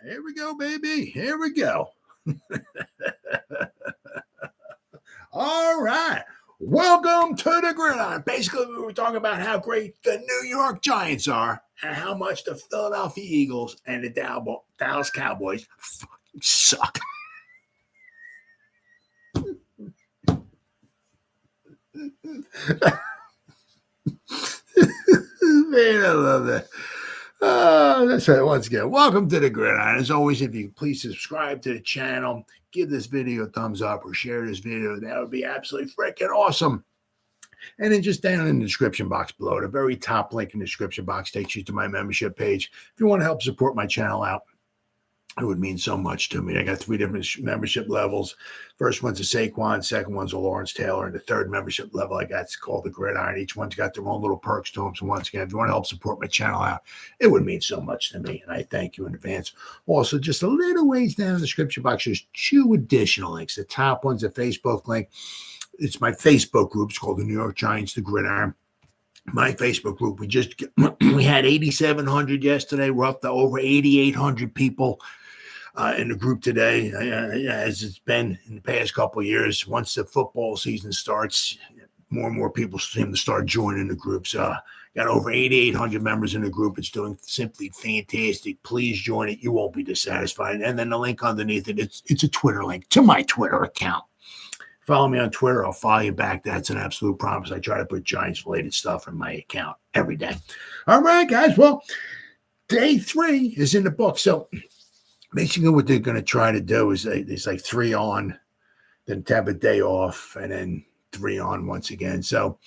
Here we go, baby. Here we go. All right. Welcome to the Gridiron. Basically, we were talking about how great the New York Giants are and how much the Philadelphia Eagles and the Dallas Cowboys suck. Man, I love that. That's right. Once again, welcome to the Gridiron. As always, if you please subscribe to the channel, give this video a thumbs up or share this video, that would be absolutely freaking awesome. And then just down in the description box below, the very top link in the description box takes you to my membership page. If you want to help support my channel out, it would mean so much to me. I got 3 different membership levels. First one's a Saquon, second one's a Lawrence Taylor, and the third membership level I got is called the Gridiron. Each one's got their own little perks to them. So once again, if you want to help support my channel out, it would mean so much to me, and I thank you in advance. Also, just a little ways down in the description box, there's 2 additional links. The top one's a Facebook link. It's my Facebook group. It's called the New York Giants, the Gridiron. My Facebook group, we had 8,700 yesterday. We're up to over 8,800 people in the group today, as it's been in the past couple of years. Once the football season starts, more and more people seem to start joining the groups. Got over 8,800 members in the group. It's doing simply fantastic. Please join it. You won't be dissatisfied. And then the link underneath it, it's a Twitter link to my Twitter account. Follow me on Twitter. I'll follow you back. That's an absolute promise. I try to put Giants-related stuff in my account every day. All right, guys. Well, day 3 is in the book. So basically what they're going to try to do is there's like 3 on, then have a day off, and then 3 on once again. So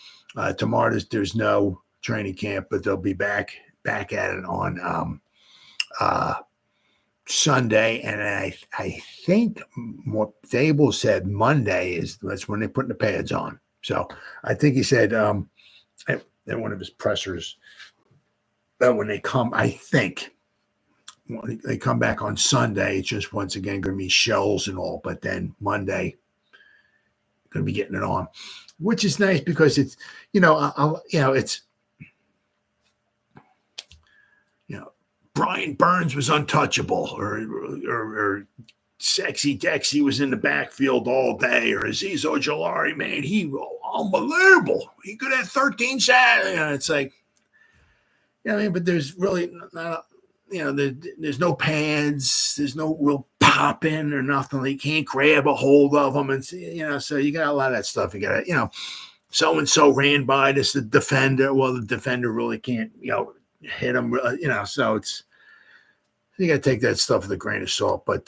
tomorrow there's no training camp, but they'll be back at it on Sunday. And I think what Dable said Monday that's when they're putting the pads on. So I think he said in one of his pressers that when they come, I think when they come back on Sunday, it's just once again going to be shells and all, but then Monday going to be getting it on, which is nice because it's, it's, Brian Burns was untouchable, or Sexy Dexy was in the backfield all day, or Azeez Ojulari, man, he unbelievable. He could have 13 sacks. It's like, but there's really not, there's no pads, there's no real popping or nothing. You can't grab a hold of them, and so you got a lot of that stuff. You got to, so and so ran by this, the defender. Well, the defender really can't, hit him, so you got to take that stuff with a grain of salt. But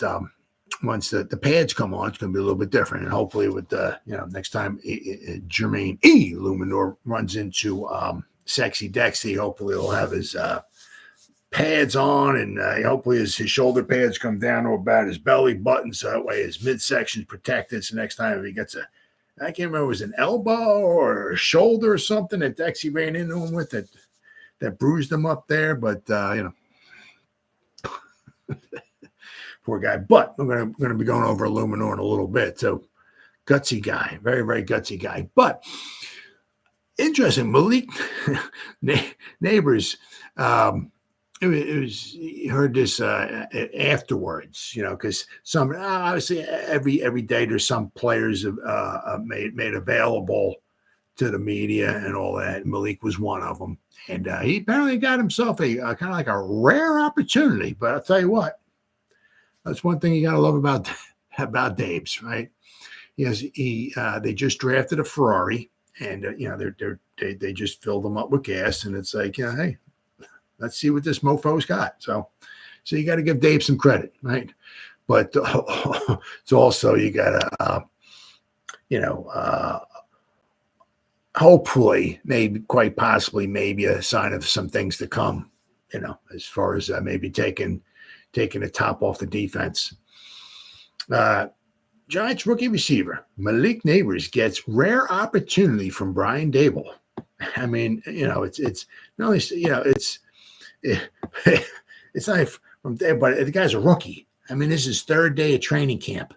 once the pads come on, it's going to be a little bit different. And hopefully with next time Jermaine Eluemunor runs into Sexy Dexy, hopefully he'll have his pads on, and hopefully his shoulder pads come down to about his belly button, so that way his midsection is protected. So next time if he gets I can't remember, it was an elbow or a shoulder or something that Dexy ran into him with that bruised him up there, but poor guy. But I'm going to be going over Eluemunor in a little bit. So gutsy guy, very, very gutsy guy. But interesting, Malik Nabers. You heard this afterwards, because some obviously every day there's some players made available to the media and all that. Malik was one of them. And he apparently got himself a kind of like a rare opportunity. But I'll tell you what, that's one thing you got to love about Dabes, right? They just drafted a Ferrari, and they just filled them up with gas, and it's like, hey, let's see what this mofo's got. So you got to give Dave some credit, right? But it's also you got to hopefully, maybe, quite possibly, maybe a sign of some things to come, as far as maybe taking the top off the defense. Giants rookie receiver Malik Nabers gets rare opportunity from Brian Dable. I mean, it's not only, it's not from there, but the guy's a rookie. I mean, this is his 3rd day of training camp.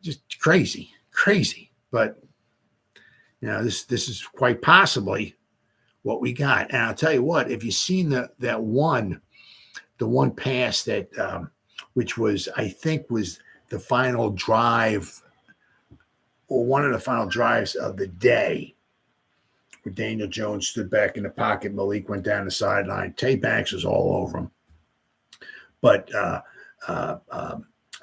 Just crazy. But this is quite possibly what we got. And I'll tell you what, if you've seen that one one pass that, which was, I think, was the final drive or one of the final drives of the day, where Daniel Jones stood back in the pocket. Malik went down the sideline. Tay Banks was all over him. But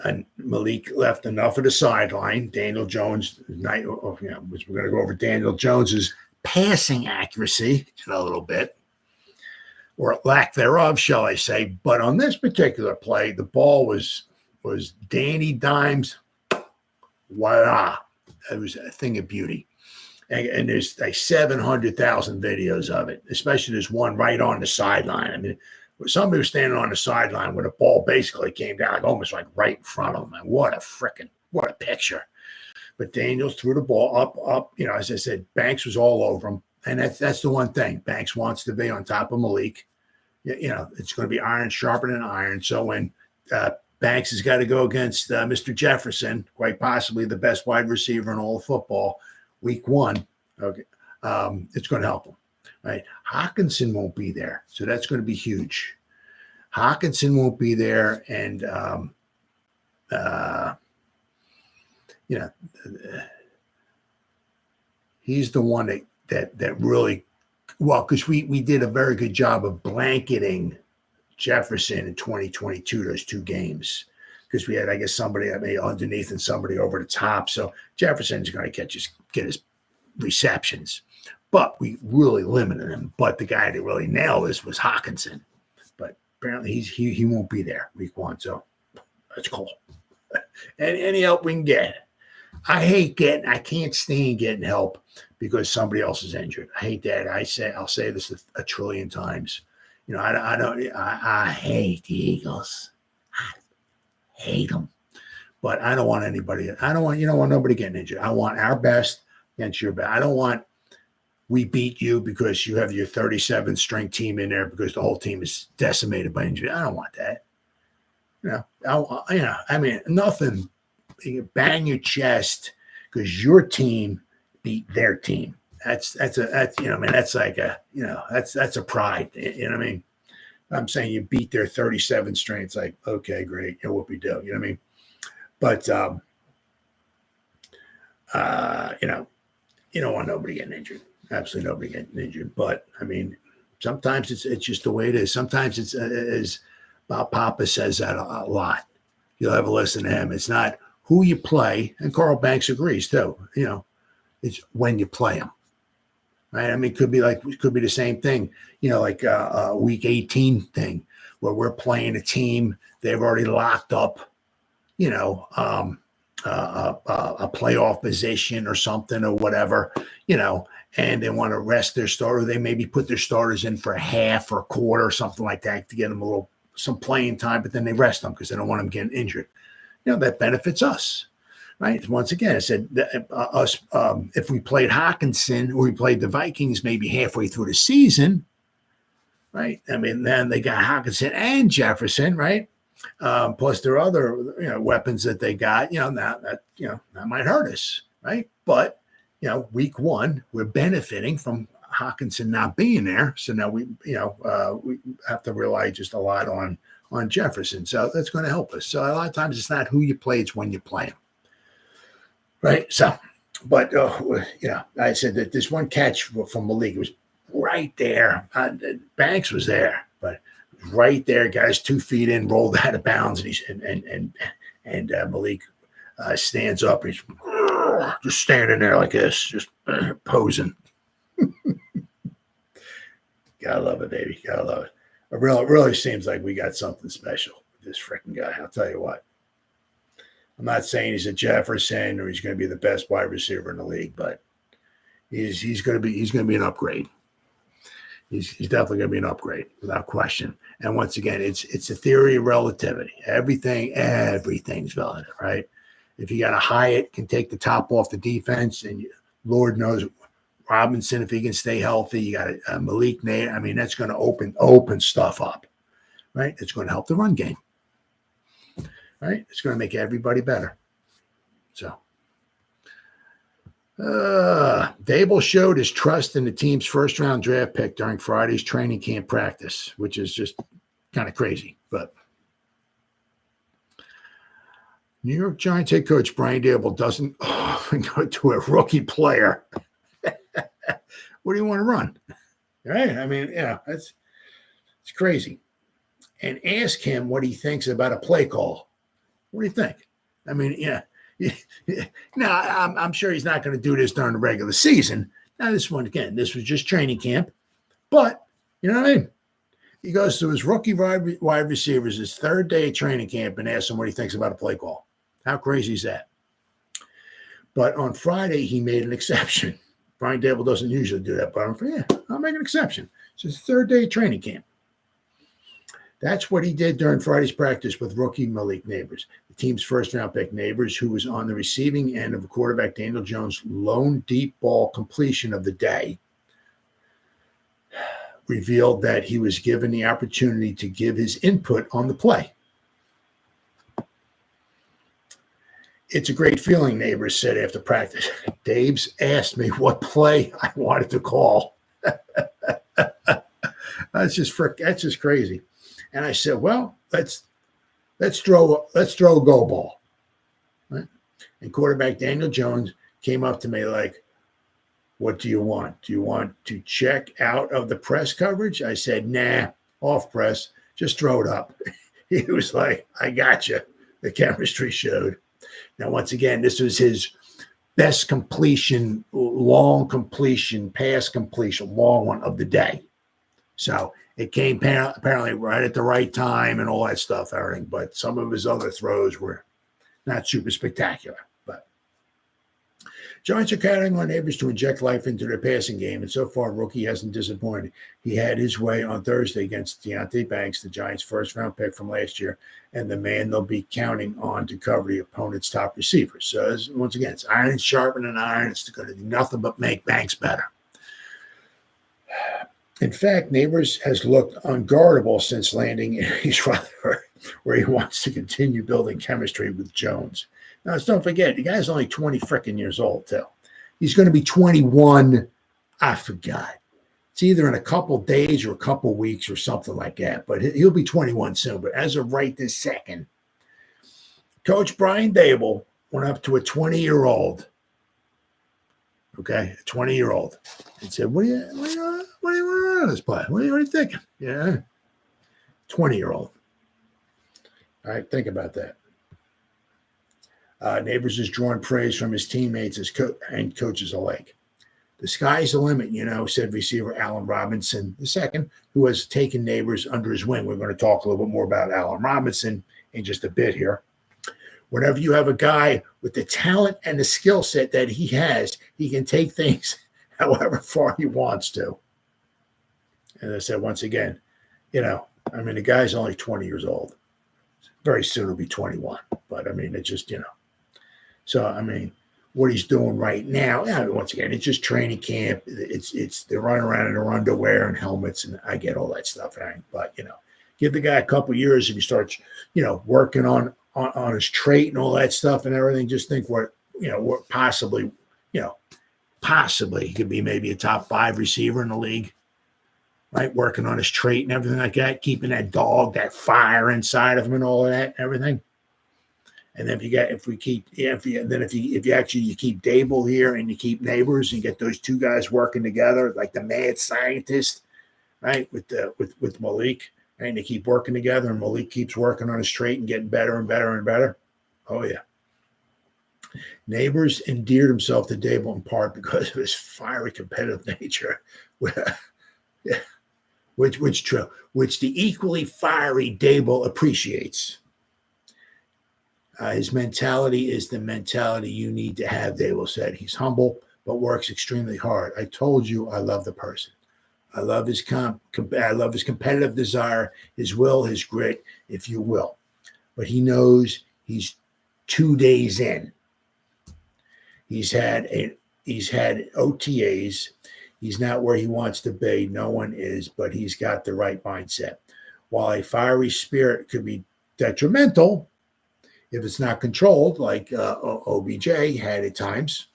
and Malik left enough of the sideline. Daniel Jones, we're going to go over Daniel Jones's passing accuracy in a little bit, or lack thereof, shall I say. But on this particular play, the ball was Danny Dimes. Voila. It was a thing of beauty. And there's like 700,000 videos of it, especially there's one right on the sideline. I mean, somebody was standing on the sideline where the ball basically came down, like almost like right in front of him. And what a picture. But Daniels threw the ball up. As I said, Banks was all over him. And that's the one thing. Banks wants to be on top of Malik. It's going to be iron sharper than iron. So when Banks has got to go against Mr. Jefferson, quite possibly the best wide receiver in all of football, week 1, okay, it's going to help him. Right? Hockenson won't be there, so that's going to be huge. Hockenson won't be there, and he's the one that really well, because we did a very good job of blanketing Jefferson in 2022, those 2 games, because we had, I guess, somebody underneath and somebody over the top. So Jefferson's going to get his receptions, but we really limited him. But the guy that really nailed this was Hockenson. But apparently he won't be there week 1, so that's cool. And any help we can get. I can't stand getting help because somebody else is injured. I hate that. I'll say this a trillion times. I hate the Eagles. I hate them. But I don't want nobody getting injured. I want our best against your best. I don't want we beat you because you have your 37 string team in there because the whole team is decimated by injury. I don't want that. Nothing. You bang your chest because your team beat their team. That's like that's a pride. You know what I mean? I'm saying you beat their 37 string. It's like, okay, great. What we do. You know what I mean? But you don't want nobody getting injured. Absolutely nobody getting injured. But I mean, sometimes it's just the way it is. Sometimes it's as Bob Papa says that a lot. You'll have to listen to him. It's not who you play, and Carl Banks agrees too. It's when you play them. Right? I mean, it could be the same thing, like a week 18 thing where we're playing a team, they've already locked up, a playoff position or something or whatever, and they want to rest their starter. They maybe put their starters in for a half or a quarter or something like that to get them some playing time, but then they rest them because they don't want them getting injured. That benefits us. Right. Once again, I said us if we played Hockenson or we played the Vikings maybe halfway through the season, right? I mean, then they got Hockenson and Jefferson, right? Plus there are other weapons that they got. That might hurt us, right? But week 1 we're benefiting from Hockenson not being there, so now we have to rely just a lot on Jefferson. So that's going to help us. So a lot of times it's not who you play; it's when you play them. Right. So, but, I said that this one catch from Malik was right there. Banks was there, but right there, guys, 2 feet in, rolled out of bounds. And Malik stands up. He's just standing there like this, just posing. Gotta love it, baby. Gotta love it. It really seems like we got something special with this freaking guy. I'll tell you what. I'm not saying he's a Jefferson or he's going to be the best wide receiver in the league, but he's going to be an upgrade. He's definitely going to be an upgrade without question. And once again, it's a theory of relativity. Everything's relative, right? If you got a Hyatt can take the top off the defense, and Lord knows Robinson if he can stay healthy. You got a Malik Nabers. I mean, that's going to open stuff up, right? It's going to help the run game. Right? It's going to make everybody better. So, Dable showed his trust in the team's first-round draft pick during Friday's training camp practice, which is just kind of crazy. But New York Giants head coach Brian Daboll doesn't go to a rookie player. What do you want to run? Right? I mean, yeah, it's crazy. And ask him what he thinks about a play call. What do you think? I mean, yeah. Now, I'm sure he's not going to do this during the regular season. Now, this one, again, this was just training camp. But, you know what I mean? He goes to his rookie wide receivers, his third day of training camp, and asks him what he thinks about a play call. How crazy is that? But on Friday, he made an exception. Brian Daboll doesn't usually do that, but I'll make an exception. It's his third day of training camp. That's what he did during Friday's practice with rookie Malik Nabers, the team's first-round pick. Nabers, who was on the receiving end of quarterback Daniel Jones' lone deep ball completion of the day, revealed that he was given the opportunity to give his input on the play. It's a great feeling, Nabers said after practice. Dave's asked me what play I wanted to call. That's just crazy. And I said, well, let's throw a go ball. Right? And quarterback Daniel Jones came up to me like, what do you want? Do you want to check out of the press coverage? I said, nah, off press. Just throw it up. He was like, I got you. The chemistry showed. Now, once again, this was his best completion, long completion, pass completion, long one of the day. So it came apparently right at the right time and all that stuff, everything. But some of his other throws were not super spectacular. But Giants are counting on Nabers to inject life into their passing game, and so far, rookie hasn't disappointed. He had his way on Thursday against Deonte Banks, the Giants' first-round pick from last year, and the man they'll be counting on to cover the opponent's top receivers. So, once again, it's iron sharpening iron. It's going to do nothing but make Banks better. In fact, Nabers has looked unguardable since landing in his Rutherford, where he wants to continue building chemistry with Jones. Now, don't forget, the guy's only 20 freaking years old, too. He's going to be 21. I forgot. It's either in a couple days or a couple weeks or something like that. But he'll be 21 soon. But as of right this second, Coach Brian Daboll went up to a 20-year-old. Okay, a 20-year-old, and said, "What do you want on this play? What are you thinking?" Yeah, 20-year-old. All right, think about that. Nabers has drawn praise from his teammates and coaches alike. The sky's the limit, said receiver Allen Robinson II, who has taken Nabers under his wing. We're going to talk a little bit more about Allen Robinson in just a bit here. Whenever you have a guy with the talent and the skill set that he has, he can take things however far he wants to. And I said, once again, the guy's only 20 years old. Very soon he'll be 21. But, it's just, So, what he's doing right now, once again, it's just training camp. They're running around in their underwear and helmets, and I get all that stuff. Right? But, give the guy a couple of years if he starts, working on his trait and all that stuff and everything. Just think what possibly he could be maybe a top 5 receiver in the league, right? Working on his trait and everything like that, keeping that dog, that fire inside of him and all of that and everything. And then if you keep Daboll here and you keep Nabers and get those two guys working together, like the mad scientist, right? With Malik. And they keep working together, and Malik keeps working on his trait and getting better and better and better. Oh, yeah. Nabers endeared himself to Daboll in part because of his fiery competitive nature, which the equally fiery Daboll appreciates. His mentality is the mentality you need to have, Daboll said. He's humble, but works extremely hard. I told you I love the person. I love his competitive desire, his will, his grit, if you will. But he knows he's 2 days in. He's had OTAs. He's not where he wants to be. No one is, but he's got the right mindset. While a fiery spirit could be detrimental if it's not controlled, like OBJ had at times,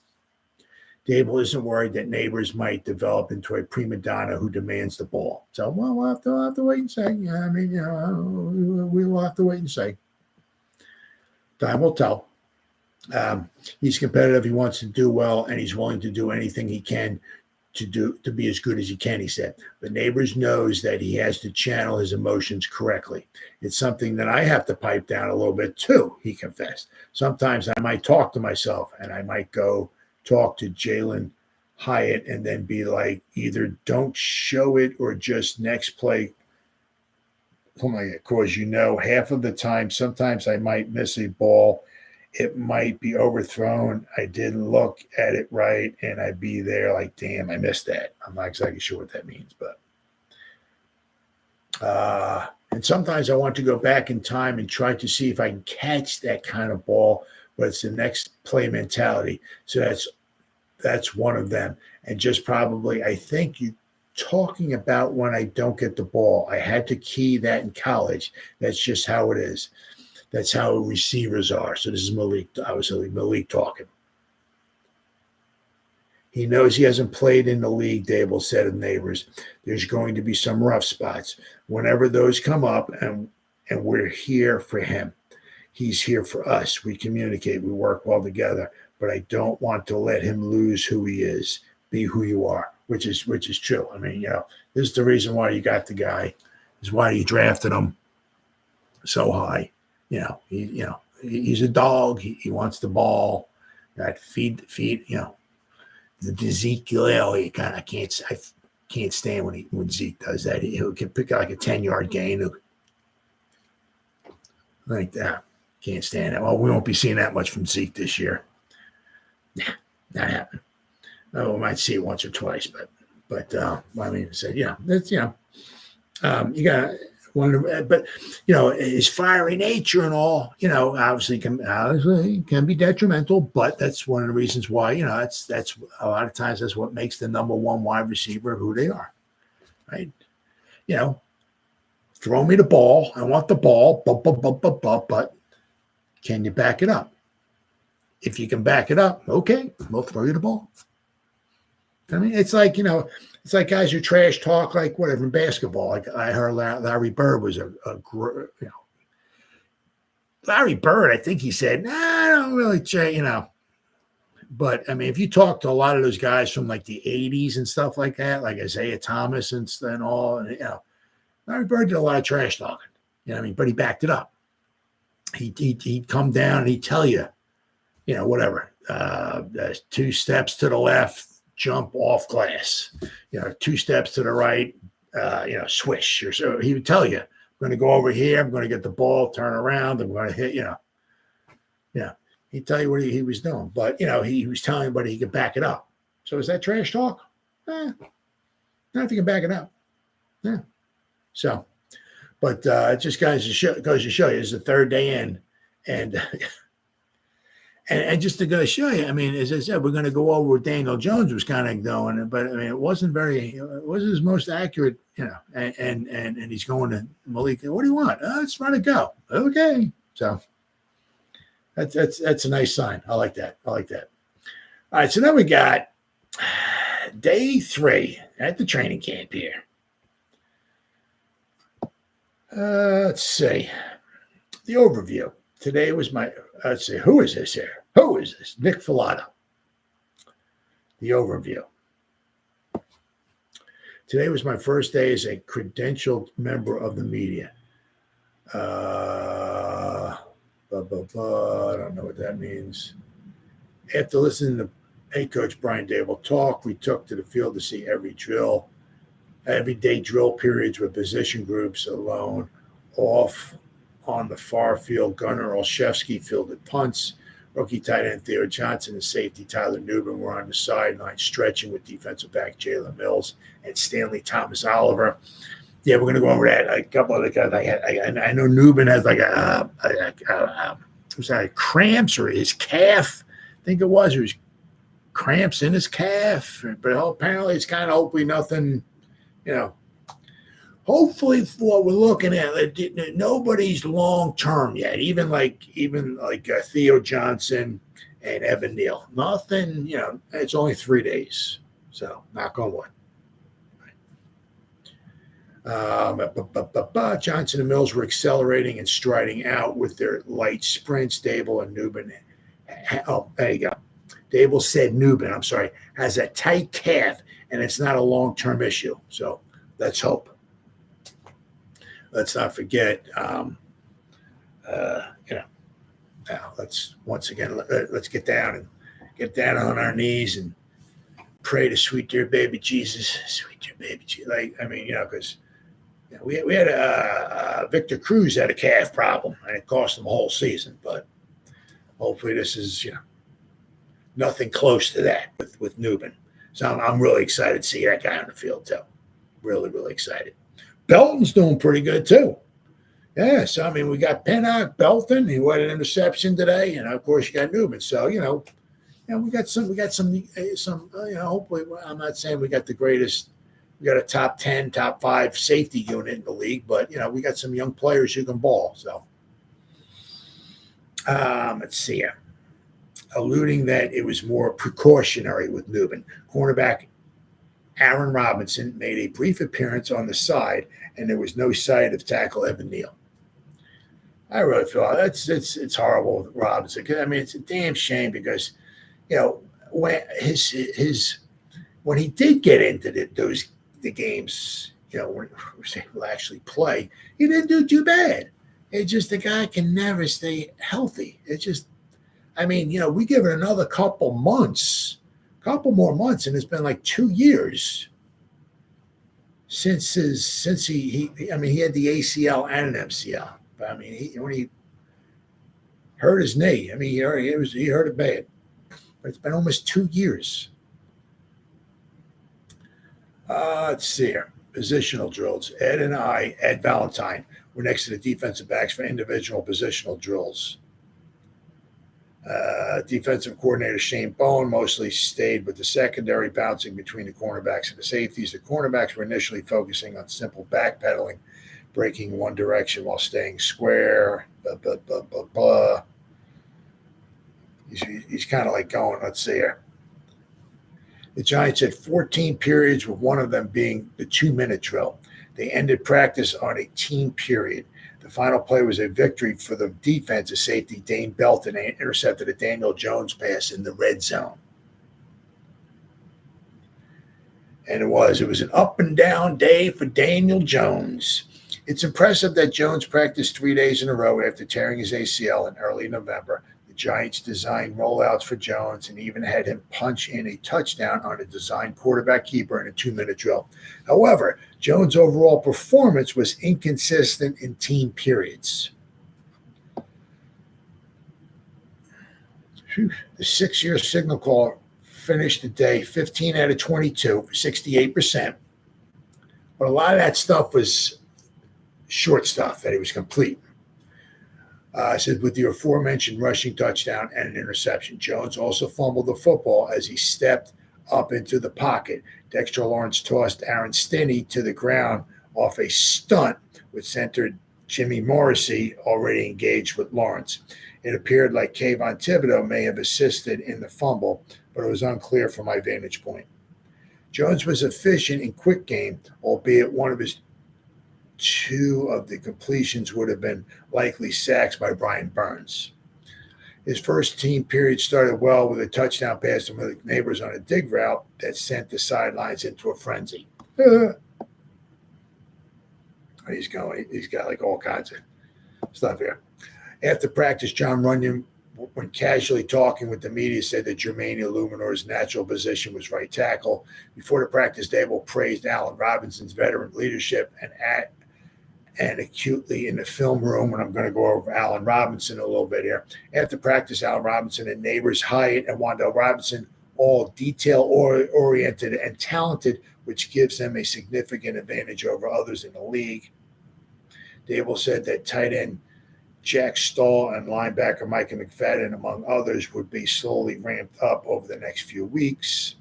Dable isn't worried that Nabers might develop into a prima donna who demands the ball. So, well, we'll have to wait and see. I mean, we will have to wait and see. Time will tell. He's competitive. He wants to do well, and he's willing to do anything he can to be as good as he can, he said. But Nabers knows that he has to channel his emotions correctly. It's something that I have to pipe down a little bit too, he confessed. Sometimes I might talk to myself, and I might go talk to Jalen Hyatt and then be like, either don't show it or just next play. Oh my God, because half of the time, sometimes I might miss a ball. It might be overthrown. I didn't look at it right, and I'd be there like, damn, I missed that. I'm not exactly sure what that means, but and sometimes I want to go back in time and try to see if I can catch that kind of ball, but it's the next play mentality. So that's one of them. And just probably, I think you talking about when I don't get the ball. I had to key that in college. That's just how it is. That's how receivers are. So this is Malik, obviously Malik talking. He knows he hasn't played in the league, Dable said of Nabers. There's going to be some rough spots. Whenever those come up, and we're here for him. He's here for us. We communicate. We work well together. But I don't want to let him lose who he is. Be who you are, which is true. I mean, this is the reason why you got the guy. This is why you drafted him so high. He's a dog. He wants the ball. That feed. The Ezekiel, I can't stand when Zeke does that. He can pick like a 10-yard gain like that. Can't stand it. Well, we won't be seeing that much from Zeke this year. Nah, not happening. We might see it once or twice, but I mean, that's you got one, but his fiery nature and all, obviously can be detrimental, but that's one of the reasons why, that's a lot of times that's what makes the number one wide receiver who they are, right? Throw me the ball. I want the ball, but can you back it up? If you can back it up, okay, we'll throw you the ball. I mean, it's like, it's like guys who trash talk, like whatever in basketball. Like I heard Larry Bird was Larry Bird, I think he said, I don't really, But I mean, if you talk to a lot of those guys from like the 80s and stuff like that, like Isaiah Thomas and all, Larry Bird did a lot of trash talking. But he backed it up. He'd come down and he'd tell you, whatever, 2 steps to the left, jump off glass, 2 steps to the right, swish. Or so he would tell you, I'm going to go over here. I'm going to get the ball, turn around. I'm going to hit, He'd tell you what he was doing. But, he was telling everybody he could back it up. So is that trash talk? Not if you can back it up. Yeah. So, but it just goes to show you, it's the 3rd day in. And just to go show you, I mean, as I said, we're going to go over what Daniel Jones was kind of doing, but I mean, it wasn't his most accurate, and he's going to Malik. What do you want? Let's run it go. Okay. So that's a nice sign. I like that. All right. So then we got day 3 at the training camp here. Let's see. The overview. Today was let's see, who is this here? Who is this? Nick Filata. The overview. Today was my first day as a credentialed member of the media. I don't know what that means. After listening to head coach Brian Dable talk, we took to the field to see every day drill periods with position groups alone, off on the far field. Gunnar Olszewski fielded punts. Rookie tight end Theo Johnson and safety Tyler Nubin were on the sideline stretching with defensive back Jalen Mills and Stanley Thomas Oliver. Yeah, we're going to go over that. A couple other guys. I know Nubin has like cramps or his calf. I think it was cramps in his calf. But apparently it's kind of hopefully nothing, Hopefully, for what we're looking at, nobody's long term yet. Even like Theo Johnson and Evan Neal. Nothing, it's only 3 days. So, knock on wood. Johnson and Mills were accelerating and striding out with their light sprints. Dable and Nubin. Oh, there you go. Dable said Nubin, has a tight calf, and it's not a long-term issue. So let's hope. Let's not forget, let's once again, let's get down on our knees and pray to sweet dear baby Jesus, because we had Victor Cruz had a calf problem, and it cost him a whole season. But hopefully this is nothing close to that with Nubin. So I'm really excited to see that guy on the field too. Really, really excited. Belton's doing pretty good too. Yeah, so we got Penei, Belton, who had an interception today, and of course you got Nubin. So we got some. Hopefully, I'm not saying we got the greatest. We got a top 10, top 5 safety unit in the league, but we got some young players who can ball. So let's see here. Alluding that it was more precautionary with Nubin. Cornerback Aaron Robinson made a brief appearance on the side, and there was no sight of tackle Evan Neal. I really feel it's horrible with Robinson. It's a damn shame because when he did get into the games, when he will actually play, he didn't do too bad. It's just the guy can never stay healthy. It's just, we give it another couple more months, and it's been like 2 years since he had the ACL and an MCL. But when he hurt his knee, he hurt it bad. But it's been almost 2 years. Let's see here. Positional drills. Ed Valentine, were next to the defensive backs for individual positional drills. Defensive coordinator Shane Bowen mostly stayed with the secondary, bouncing between the cornerbacks and the safeties. The cornerbacks were initially focusing on simple backpedaling, breaking one direction while staying square. Blah, blah, blah, blah. He's kind of like going, let's see here. The Giants had 14 periods, with one of them being the 2-minute drill. They ended practice on a team period. The final play was a victory for the defense as safety Dane Belton intercepted a Daniel Jones pass in the red zone. And it was an up and down day for Daniel Jones. It's impressive that Jones practiced 3 days in a row after tearing his ACL in early November. The Giants designed rollouts for Jones and even had him punch in a touchdown on a designed quarterback keeper in a 2-minute drill. However, Jones' overall performance was inconsistent in team periods. The 6-year signal caller finished the day 15 out of 22, 68%. But a lot of that stuff was short stuff that he was complete. Said with the aforementioned rushing touchdown and an interception. Jones also fumbled the football as he stepped up into the pocket. Dexter Lawrence tossed Aaron Stinney to the ground off a stunt, which centered Jimmy Morrissey, already engaged with Lawrence. It appeared like Kayvon Thibodeau may have assisted in the fumble, but it was unclear from my vantage point. Jones was efficient in quick game, albeit one of his 2 of the completions would have been likely sacks by Brian Burns. His first team period started well with a touchdown pass to Malik Nabers on a dig route that sent the sidelines into a frenzy. He's got like all kinds of stuff here. After practice, John Runyon, when casually talking with the media, said that Jermaine Eluemunor's natural position was right tackle. Before the practice, Dable praised Allen Robinson's veteran leadership and acutely in the film room, and I'm going to go over Allen Robinson a little bit here. After practice, Allen Robinson and Nabers, Hyatt, and Wan'Dale Robinson, all detail-oriented and talented, which gives them a significant advantage over others in the league. Dable said that tight end Jack Stahl and linebacker Micah McFadden, among others, would be slowly ramped up over the next few weeks.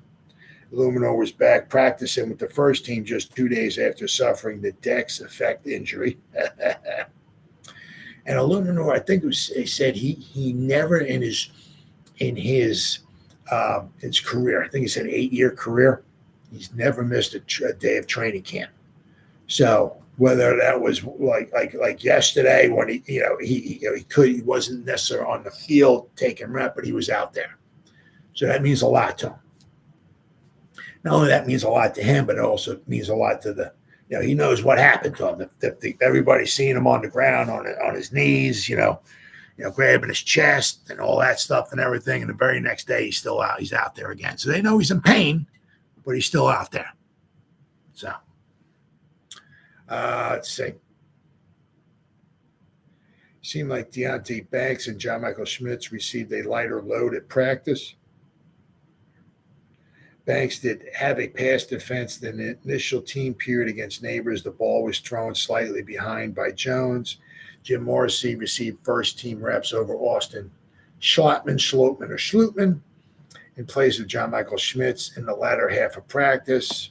Eluemunor was back practicing with the first team just 2 days after suffering the Dex effect injury. And Eluemunor, I think he said he never in his in his career. I think he said 8-year career. He's never missed a day of training camp. So whether that was like yesterday when he wasn't necessarily on the field taking rep, but he was out there. So that means a lot to him. Not only that means a lot to him, but it also means a lot to he knows what happened to him. Everybody's seeing him on the ground, on his knees, grabbing his chest and all that stuff and everything. And the very next day, he's still out. He's out there again. So they know he's in pain, but he's still out there. So let's see. Seemed like Deonte Banks and John Michael Schmitz received a lighter load at practice. Banks did have a pass defense than the initial team period against Nabers. The ball was thrown slightly behind by Jones. Jim Morrissey received first-team reps over Austin Schlotman in place of John Michael Schmitz in the latter half of practice.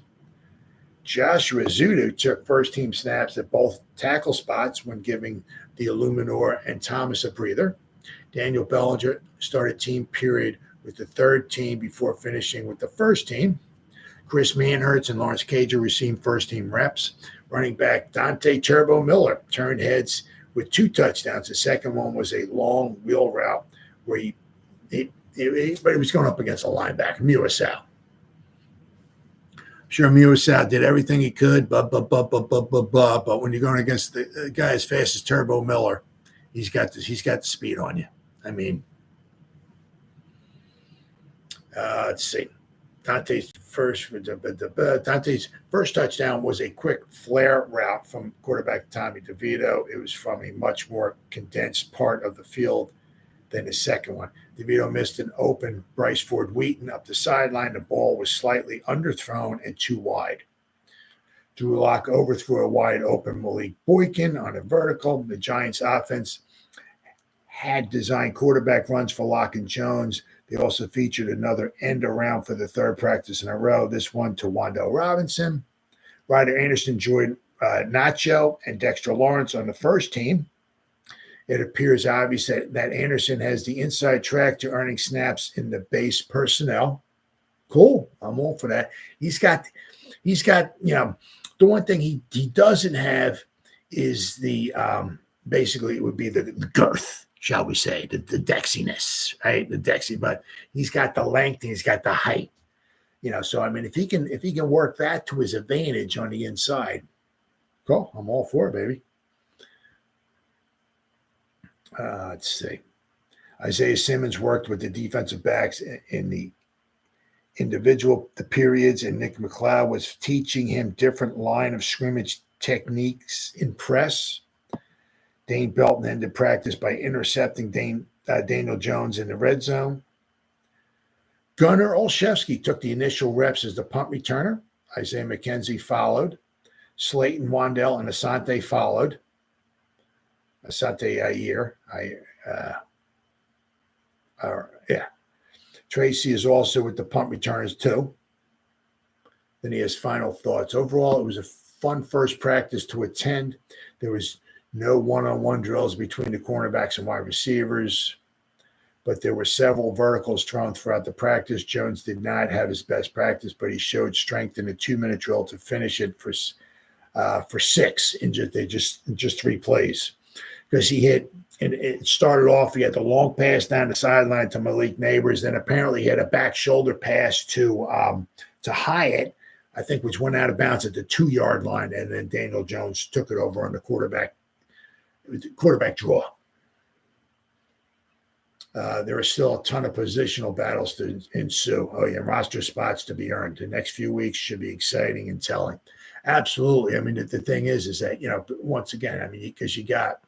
Joshua Zudu took first-team snaps at both tackle spots when giving the Eluemunor and Thomas a breather. Daniel Bellinger started team period with the third team before finishing with the first team. Chris Manhertz and Lawrence Cager received first-team reps. Running back Dante Turbo Miller turned heads with 2 touchdowns. The second one was a long wheel route where he was going up against a linebacker, Muasau. I'm sure Muasau did everything he could, but when you're going against the guy as fast as Turbo Miller, he's got the speed on you. I mean, let's see. Dante's first touchdown was a quick flare route from quarterback Tommy DeVito. It was from a much more condensed part of the field than his second one. DeVito missed an open Bryce Ford Wheaton up the sideline. The ball was slightly underthrown and too wide. Drew Lock overthrew a wide open Malik Boykin on a vertical. The Giants offense had designed quarterback runs for Lock and Jones. They also featured another end around for the third practice in a row, this one to Wandale Robinson. Ryder Anderson joined Nacho and Dexter Lawrence on the first team. It appears obvious that Anderson has the inside track to earning snaps in the base personnel. Cool. I'm all for that. He's got, the one thing he doesn't have is the, basically it would be the girth, shall we say, the dexiness, right? The dexy, but he's got the length and he's got the height, So I mean, if he can work that to his advantage on the inside, cool. I'm all for it, baby. Let's see. Isaiah Simmons worked with the defensive backs in the periods, and Nick McLeod was teaching him different line of scrimmage techniques in press. Dane Belton ended practice by intercepting Daniel Jones in the red zone. Gunnar Olszewski took the initial reps as the punt returner. Isaiah McKenzie followed. Slayton, Wandale, and Asante followed. Asante Ayer. Tracy is also with the punt returners too. Then he has final thoughts. Overall, it was a fun first practice to attend. There was no one-on-one drills between the cornerbacks and wide receivers, but there were several verticals thrown throughout the practice. Jones did not have his best practice, but he showed strength in a 2-minute drill to finish it for 6 in just 3 plays. Because he hit, and it started off, he had the long pass down the sideline to Malik Nabers, then apparently he had a back shoulder pass to Hyatt, I think, which went out of bounds at the 2-yard line, and then Daniel Jones took it over on the quarterback draw. There are still a ton of positional battles to ensue. Oh, yeah, roster spots to be earned. The next few weeks should be exciting and telling. Absolutely. I mean, the thing is that, once again, I mean, because you got,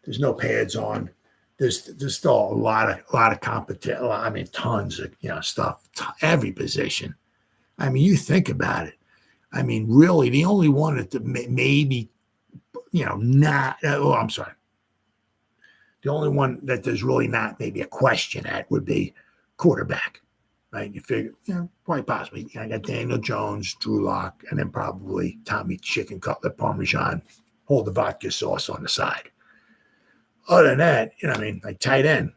there's no pads on. There's still a lot of competition. I mean, tons of stuff. Every position. I mean, you think about it. I mean, really, the only one that maybe, not. Oh, I'm sorry. The only one that there's really not maybe a question at would be quarterback, right? You figure, quite possibly. I got Daniel Jones, Drew Lock, and then probably Tommy Chicken Cutlet Parmesan. Hold the vodka sauce on the side. Other than that, I mean, like tight end.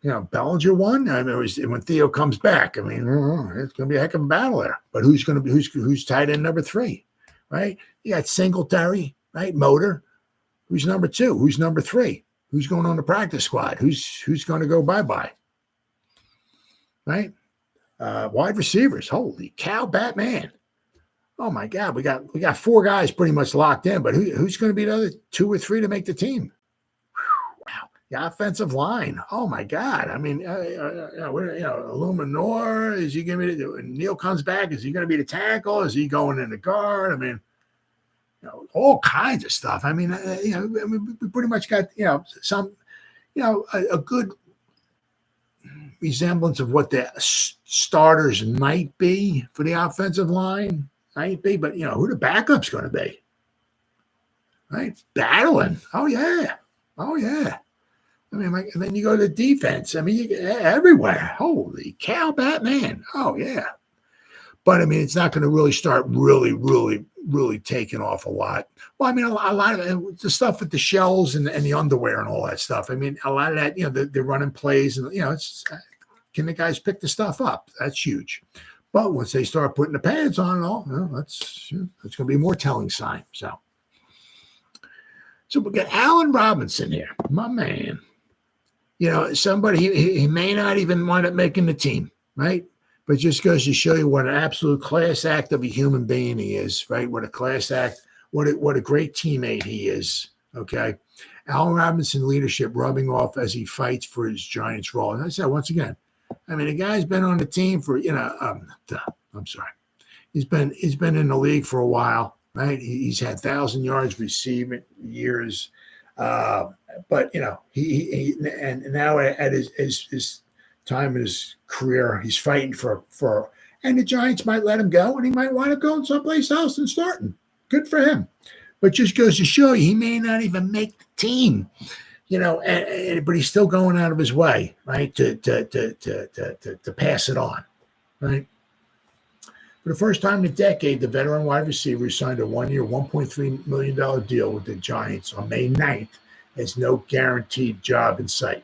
Bellinger won. I mean, when Theo comes back, I mean, it's going to be a heck of a battle there. But who's tight end number 3, right? You got Singletary, right? Motor. Who's number 2? Who's number 3? Who's going on the practice squad? Who's going to go bye-bye? Right? Wide receivers. Holy cow, Batman. Oh my God, we got 4 guys pretty much locked in, but who's going to be the other 2 or 3 to make the team? Wow. The offensive line. Oh my God. I mean, Eluemunor, is he going to be? When Neal comes back, is he going to be the tackle? Is he going in the guard? I mean, all kinds of stuff. I mean, we pretty much got some, a good resemblance of what the starters might be for the offensive line. Might be, but who the backup's going to be, right? Battling. Oh yeah. I mean, and then you go to defense. I mean, you get everywhere. Holy cow, Batman. Oh yeah. But I mean, it's not going to really start really taking off a lot. Well, I mean, a lot of the stuff with the shells and the underwear and all that stuff. I mean, a lot of that, they're running plays and it's can the guys pick the stuff up? That's huge. But once they start putting the pads on and all, that's going to be a more telling sign. So we got Allen Robinson here, my man. Somebody he may not even wind up making the team, right? But just goes to show you what an absolute class act of a human being he is, right? What a class act, what a great teammate he is. Okay, Allen Robinson leadership rubbing off as he fights for his Giants role. And I said once again, I mean, the guy's been on the team for, I'm sorry. He's been in the league for a while, right? He's had 1,000 yards receiving years. But, he and now at his time in his career, he's fighting for, and the Giants might let him go and he might want to go someplace else and starting. Good for him. But just goes to show you, he may not even make the team. But he's still going out of his way, right, to pass it on, right? For the first time in a decade, the veteran wide receiver signed a 1-year, $1.3 million deal with the Giants on May 9th. Has no guaranteed job in sight.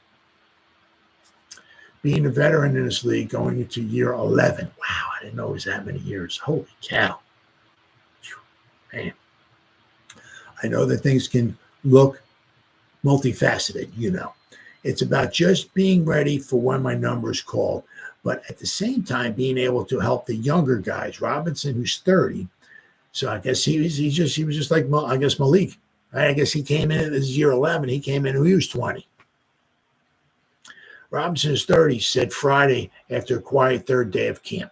Being a veteran in this league going into year 11. Wow, I didn't know it was that many years. Holy cow. Man. I know that things can look multifaceted, It's about just being ready for when my number is called, but at the same time being able to help the younger guys. Robinson, who's 30, so I guess he was just like Malik. Right? I guess he came in as year 11. He came in when he was 20. Robinson is 30, said Friday after a quiet third day of camp.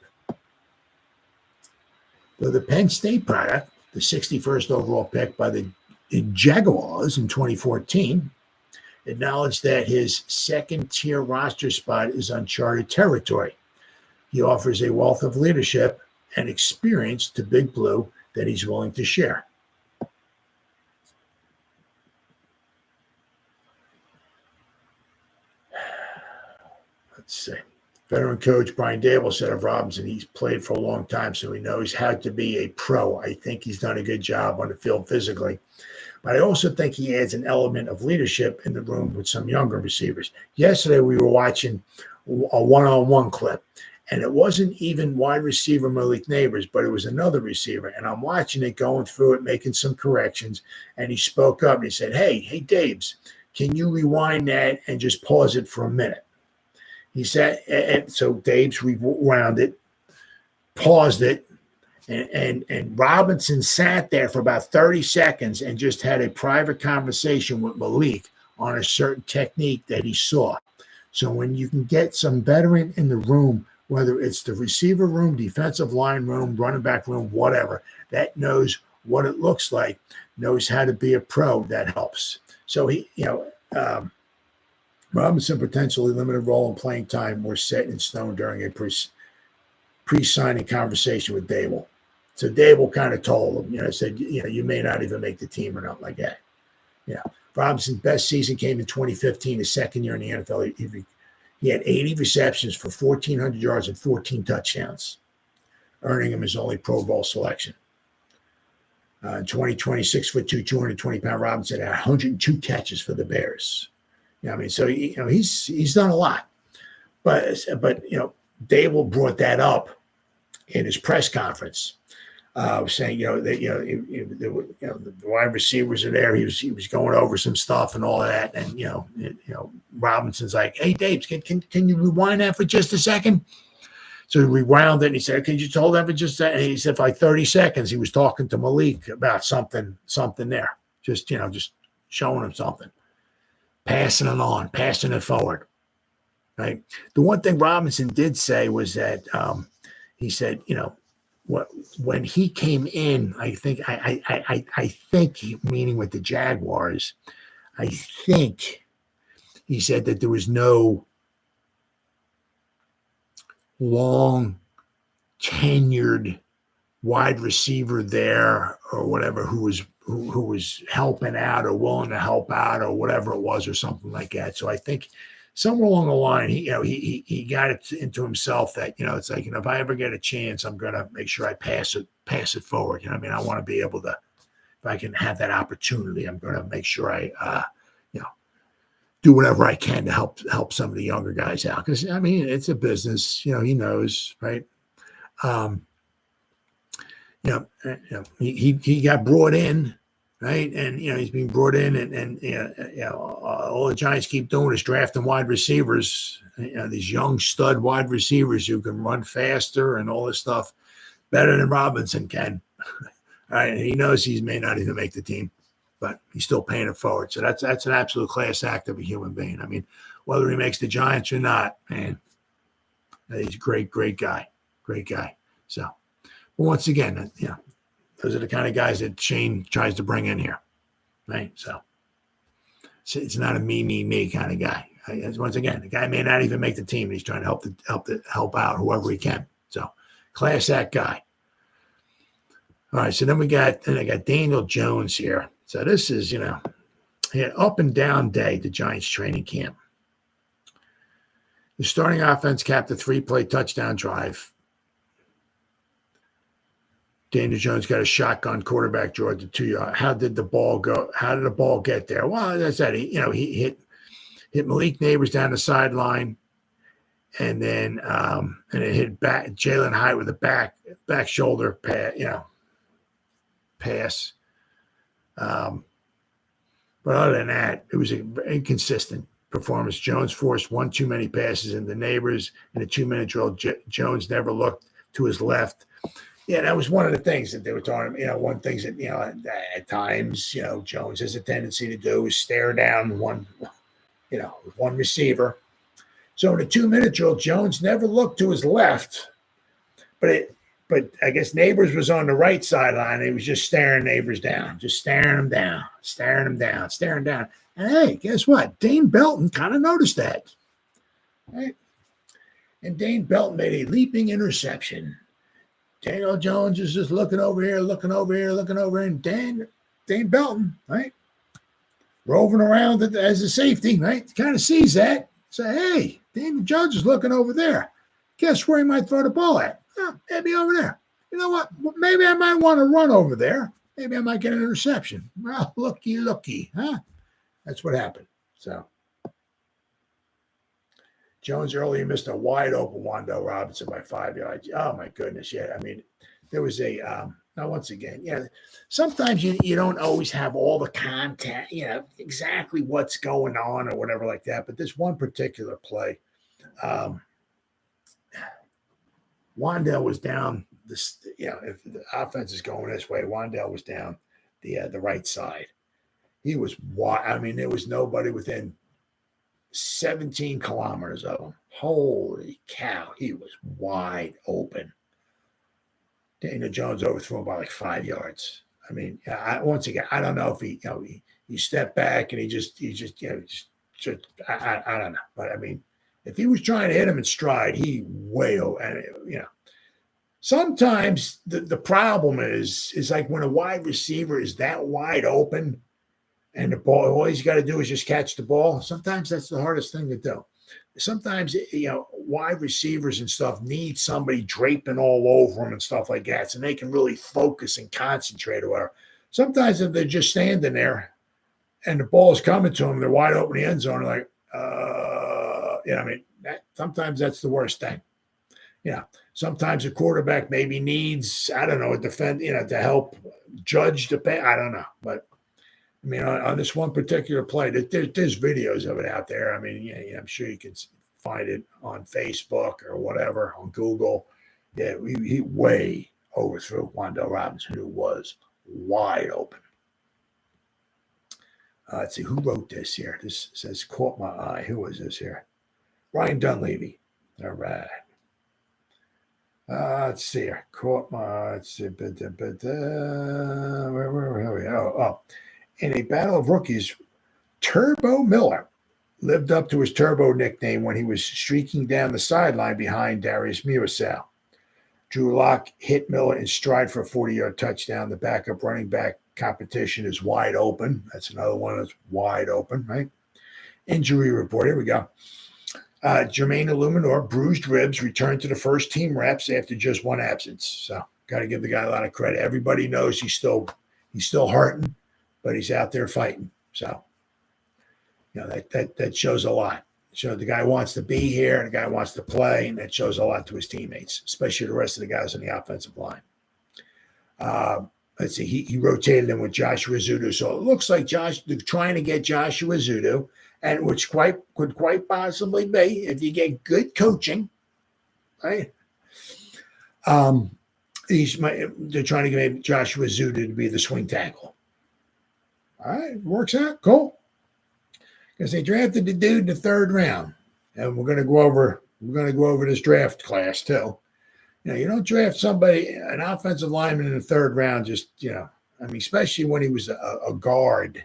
Though the Penn State product, the 61st overall pick by the Jaguars in 2014, acknowledged that his second-tier roster spot is uncharted territory. He offers a wealth of leadership and experience to Big Blue that he's willing to share. Let's see. Veteran coach Brian Dable said of Robinson, he's played for a long time, so he knows how to be a pro. I think he's done a good job on the field physically. But I also think he adds an element of leadership in the room with some younger receivers. Yesterday, we were watching a one-on-one clip, and it wasn't even wide receiver Malik Nabers, but it was another receiver. And I'm watching it, going through it, making some corrections, and he spoke up and he said, hey, Dabes, can you rewind that and just pause it for a minute? He said, and so Dabes rewound it, paused it, and Robinson sat there for about 30 seconds and just had a private conversation with Malik on a certain technique that he saw. So when you can get some veteran in the room, whether it's the receiver room, defensive line room, running back room, whatever, that knows what it looks like, knows how to be a pro, that helps. So Robinson potentially limited role and playing time were set in stone during a pre-signing conversation with Dable. So Dable kind of told him, said, you may not even make the team or not like that. Robinson's best season came in 2015, his second year in the NFL. He had 80 receptions for 1,400 yards and 14 touchdowns, earning him his only Pro Bowl selection. In 2020, 6'2", 220-pound Robinson had 102 catches for the Bears. I mean, so he's done a lot. But Dable brought that up in his press conference, saying the wide receivers are there. He was going over some stuff and all that, and Robinson's like, "Hey, Dave, can you rewind that for just a second?" So he rewound it and he said, "Can you hold that for just a second?" And he said, for like 30 seconds, he was talking to Malik about something there, just showing him something, passing it on, passing it forward. Right. The one thing Robinson did say was that he said, when he came in, I think, meaning with the Jaguars, I think he said that there was no long tenured wide receiver there or whatever who was helping out or willing to help out or whatever it was or something like that. So I think somewhere along the line, he got it into himself that, it's like, if I ever get a chance, I'm going to make sure I pass it forward. I mean, I want to be able to, if I can have that opportunity, I'm going to make sure I, do whatever I can to help some of the younger guys out. Because, I mean, it's a business, he knows, right? He got brought in, right? And, he's being brought in and all the Giants keep doing is drafting wide receivers, these young stud wide receivers who can run faster and all this stuff better than Robinson can. Right? And he knows he may not even make the team, but he's still paying it forward. So that's an absolute class act of a human being. I mean, whether he makes the Giants or not, man, he's a great guy. Great guy. So, but once again, those are the kind of guys that Shane tries to bring in here, right? So it's not a me kind of guy. Once again, the guy may not even make the team. He's trying to help out whoever he can. So class act guy. All right, so then I got Daniel Jones here. So this is, he had up and down day, the Giants training camp. The starting offense capped a 3-play touchdown drive. Daniel Jones got a shotgun quarterback draw to 2 yards. How did the ball go? How did the ball get there? Well, as I said, he hit Malik Nabers down the sideline, and then it hit back Jalen Hyatt with a back shoulder pass. But other than that, it was an inconsistent performance. Jones forced one too many passes into Nabers in a 2-minute drill. Jones never looked to his left. Yeah, that was one of the things that they were talking about. One of the things that, at times, Jones has a tendency to do is stare down one receiver. So in a 2-minute drill, Jones never looked to his left, but I guess Nabers was on the right sideline. He was just staring Nabers down, just staring him down. And hey, guess what? Dane Belton kind of noticed that, right? And Dane Belton made a leaping interception. Daniel Jones is just looking over here, and Dane Belton, right, roving around as a safety, right, kind of sees that. Say, hey, Daniel Jones is looking over there. Guess where he might throw the ball at? Oh, maybe over there. You know what? Maybe I might want to run over there. Maybe I might get an interception. Well, looky, huh? That's what happened. So Jones earlier missed a wide open Wan'Dale Robinson by 5 yards. Oh my goodness, yeah. I mean, there was now once again, sometimes you don't always have all the contact, exactly what's going on or whatever like that. But this one particular play, Wan'Dale was down this, if the offense is going this way, Wan'Dale was down the right side. He was wide. I mean, there was nobody within 17 kilometers of him. Holy cow, he was wide open. Daniel Jones overthrew him by like 5 yards. I mean, once again, I don't know if he stepped back and he just I don't know. But I mean, if he was trying to hit him in stride, he way over. And sometimes the problem is like when a wide receiver is that wide open and the ball, all he's got to do is just catch the ball. Sometimes that's the hardest thing to do. Sometimes, wide receivers and stuff need somebody draping all over them and stuff like that, so they can really focus and concentrate or whatever. Sometimes if they're just standing there and the ball is coming to them, they're wide open in the end zone, like, sometimes that's the worst thing. Sometimes a quarterback maybe needs, I don't know, a defend, to help judge the pay. I don't know. But, on this one particular play, there's videos of it out there. I'm sure you can find it on Facebook or whatever, on Google. Yeah, he way overthrew Wan'Dale Robinson, who was wide open. Let's see, who wrote this here? This says, caught my eye. Who was this here? Ryan Dunleavy. All right. Let's see here. Caught my, let's see. Where are we? Oh. In a battle of rookies, Turbo Miller lived up to his Turbo nickname when he was streaking down the sideline behind Darius Muasau. Drew Lock hit Miller in stride for a 40-yard touchdown. The backup running back competition is wide open. That's another one that's wide open, right? Injury report. Here we go. Jermaine Eluemunor, bruised ribs, returned to the first team reps after just one absence. So got to give the guy a lot of credit. Everybody knows he's still hurting, but he's out there fighting. So, that shows a lot. So the guy wants to be here, and the guy wants to play, and that shows a lot to his teammates, especially the rest of the guys on the offensive line. Let's see, he rotated in with Joshua Ezeudu. So it looks like they're trying to get Joshua Ezeudu, and which could quite possibly be if you get good coaching, right? They're trying to get Joshua Ezeudu to be the swing tackle. All right, works out, cool. Because they drafted the dude in the third round, and we're going to go over this draft class too. You don't draft an offensive lineman in the third round, especially when he was a guard.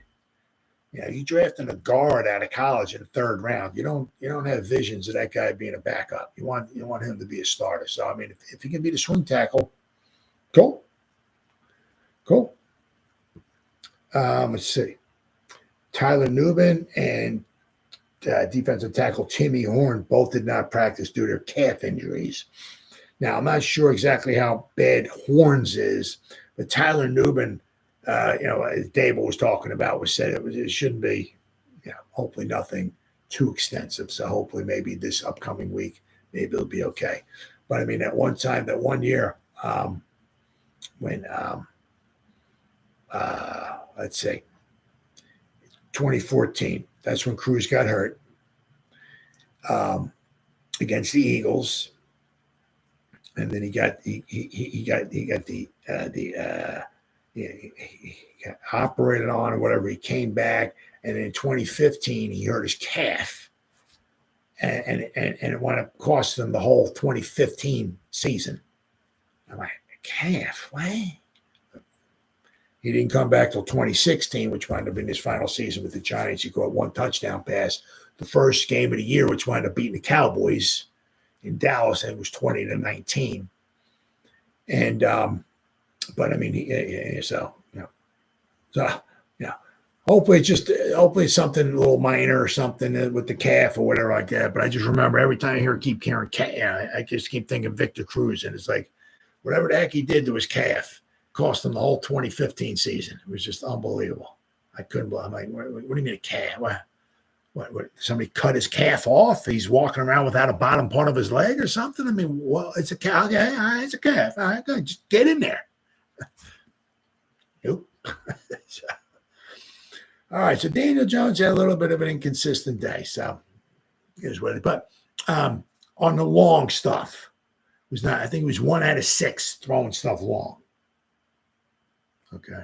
You drafting a guard out of college in the third round. You don't have visions of that guy being a backup. You want him to be a starter. So if he can be the swing tackle, cool. Let's see. Tyler Nubin and defensive tackle Timmy Horn both did not practice due to their calf injuries. Now, I'm not sure exactly how bad Horns is, but Tyler Nubin, as Dable was talking about, said it shouldn't be, hopefully nothing too extensive. So hopefully maybe this upcoming week, maybe it'll be okay. But that one year, when, let's see, 2014. That's when Cruz got hurt against the Eagles, and then he got operated on or whatever. He came back, and in 2015 he hurt his calf, and it wound up costing him the whole 2015 season. I'm like, calf, what? He didn't come back till 2016, which wound up being his final season with the Giants. He caught one touchdown pass. The first game of the year, which wound up beating the Cowboys in Dallas, and it was 20-19. And, hopefully it's something a little minor or something with the calf or whatever like that. But I just remember every time I keep hearing calf, I just keep thinking Victor Cruz, and it's like whatever the heck he did to his calf cost him the whole 2015 season. It was just unbelievable. I couldn't believe. I'm like, what do you mean a calf? What? Somebody cut his calf off? He's walking around without a bottom part of his leg or something? It's a calf. Okay, all right, it's a calf. All right, good. Just get in there. Nope. All right, so Daniel Jones had a little bit of an inconsistent day. So here's what it is. But on the long stuff, it was not. I think it was 1 out of 6 throwing stuff long. Okay.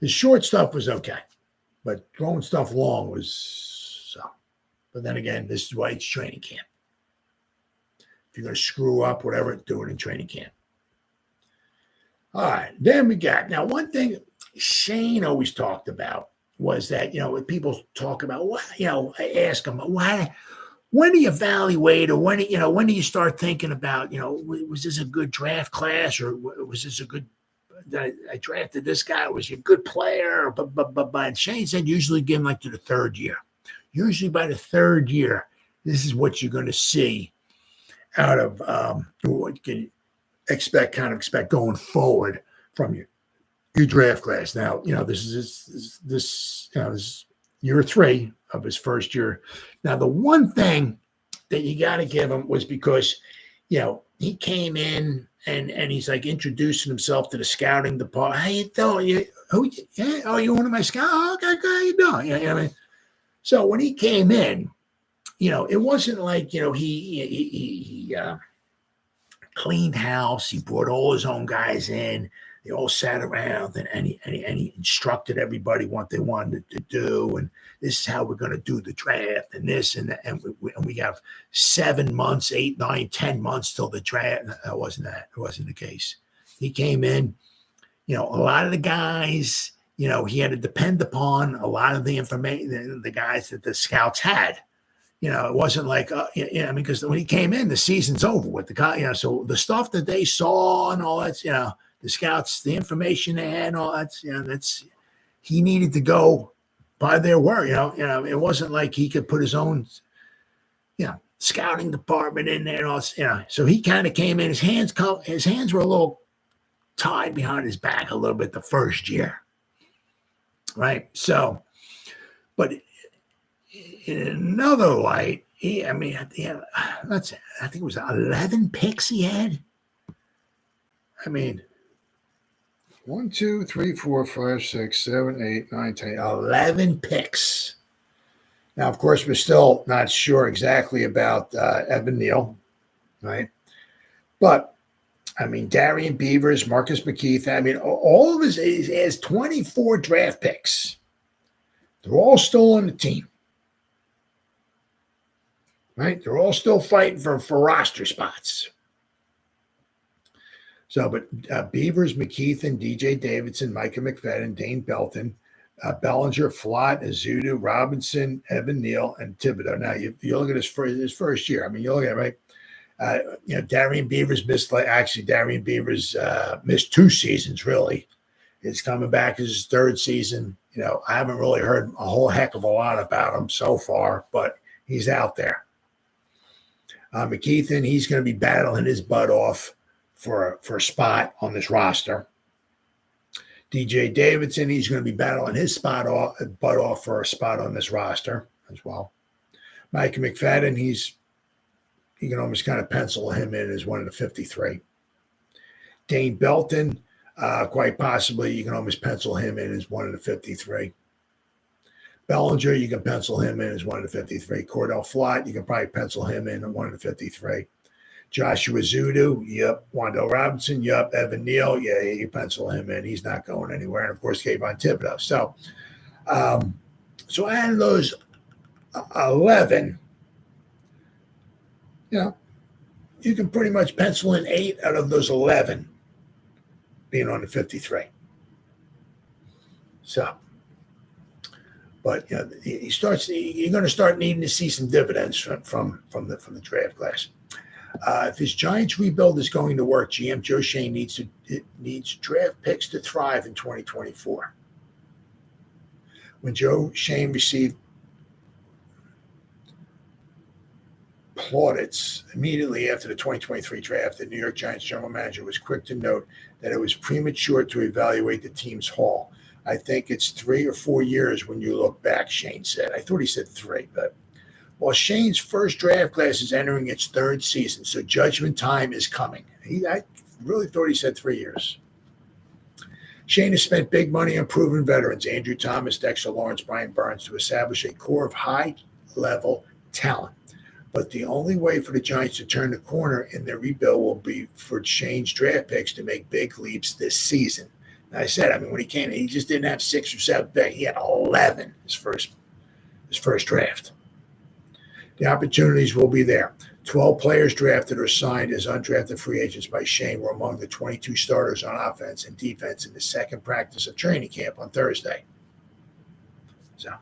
His short stuff was okay, but throwing stuff long was so. But then again, this is why it's training camp. If you're going to screw up, whatever, do it in training camp. All right. Then we got, now one thing Shane always talked about was that, when people talk about, I ask them, when do you evaluate, or when do you start thinking about, was this a good draft class, or was this a good, I drafted this guy, was he a good player? But Shane said usually give him like to the third year. Usually by the third year, this is what you're going to see out of what you can expect going forward from your draft class. Now, this is this is year 3 of his first year. Now, the one thing that you got to give him was because, he came in and he's like introducing himself to the scouting department. How you doing? You're one of my scouts? Oh, okay, good. How you doing? I mean, so when he came in, it wasn't like, he cleaned house. He brought all his own guys in. They all sat around and he instructed everybody what they wanted to do. And this is how we're going to do the draft and this and that. And we have 7 months, 8, 9, 10 months till the draft. It wasn't the case. He came in, a lot of the guys, he had to depend upon a lot of the information, the guys that the scouts had. It wasn't like, because when he came in, the season's over with the, so the stuff that they saw and all that, the scouts, the information they had, and all that, he needed to go by their word. It wasn't like he could put his own, scouting department in there and all. So he kind of came in. His hands were a little tied behind his back a little bit the first year, right? So, but in another light, I think it was 11 picks he had. I mean, 1, 2, 3, 4, 5, 6, 7, 8, 9, 10, 11 picks. Now, of course, we're still not sure exactly about Evan Neal, right? But, Darian Beavers, Marcus McKeith, all of he has 24 draft picks. They're all still on the team, right? They're all still fighting for roster spots. So, but Beavers, McKeithen, DJ Davidson, Micah McFadden, Dane Belton, Bellinger, Flott, Azudu, Robinson, Evan Neal, and Thibodeau. Now, you look at his first year. You look at it, right? Darian Beavers missed missed 2 seasons, really. It's coming back as his 3rd season. I haven't really heard a whole heck of a lot about him so far, but he's out there. McKeithen, he's going to be battling his butt off for a spot on this roster. DJ Davidson, he's going to be battling his butt off for a spot on this roster as well. Micah McFadden, you can almost kind of pencil him in as one of the 53. Dane Belton, quite possibly you can almost pencil him in as one of the 53. Bellinger, you can pencil him in as one of the 53. Cordell Flott, you can probably pencil him in as one of the 53. Joshua Zudu, yep. Wando Robinson, yep. Evan Neal, yeah, you pencil him in. He's not going anywhere. And, of course, Kayvon Thibodeau. So, out of those 11, you can pretty much pencil in 8 out of those 11 being on the 53. So, but you're going to start needing to see some dividends from the draft class. If his Giants rebuild is going to work, GM Joe Schoen needs draft picks to thrive in 2024. When Joe Schoen received plaudits immediately after the 2023 draft, the New York Giants general manager was quick to note that it was premature to evaluate the team's haul. I think it's 3 or 4 years when you look back, Schoen said. I thought he said 3, but well, Shane's first draft class is entering its 3rd season, so judgment time is coming. I really thought he said 3 years. Schoen has spent big money on proven veterans, Andrew Thomas, Dexter Lawrence, Brian Burns, to establish a core of high-level talent. But the only way for the Giants to turn the corner in their rebuild will be for Shane's draft picks to make big leaps this season. And I said, when he came in, he just didn't have 6 or 7 picks. He had 11 his first draft. The opportunities will be there. 12 players drafted or signed as undrafted free agents by Schoen were among the 22 starters on offense and defense in the second practice of training camp on Thursday. So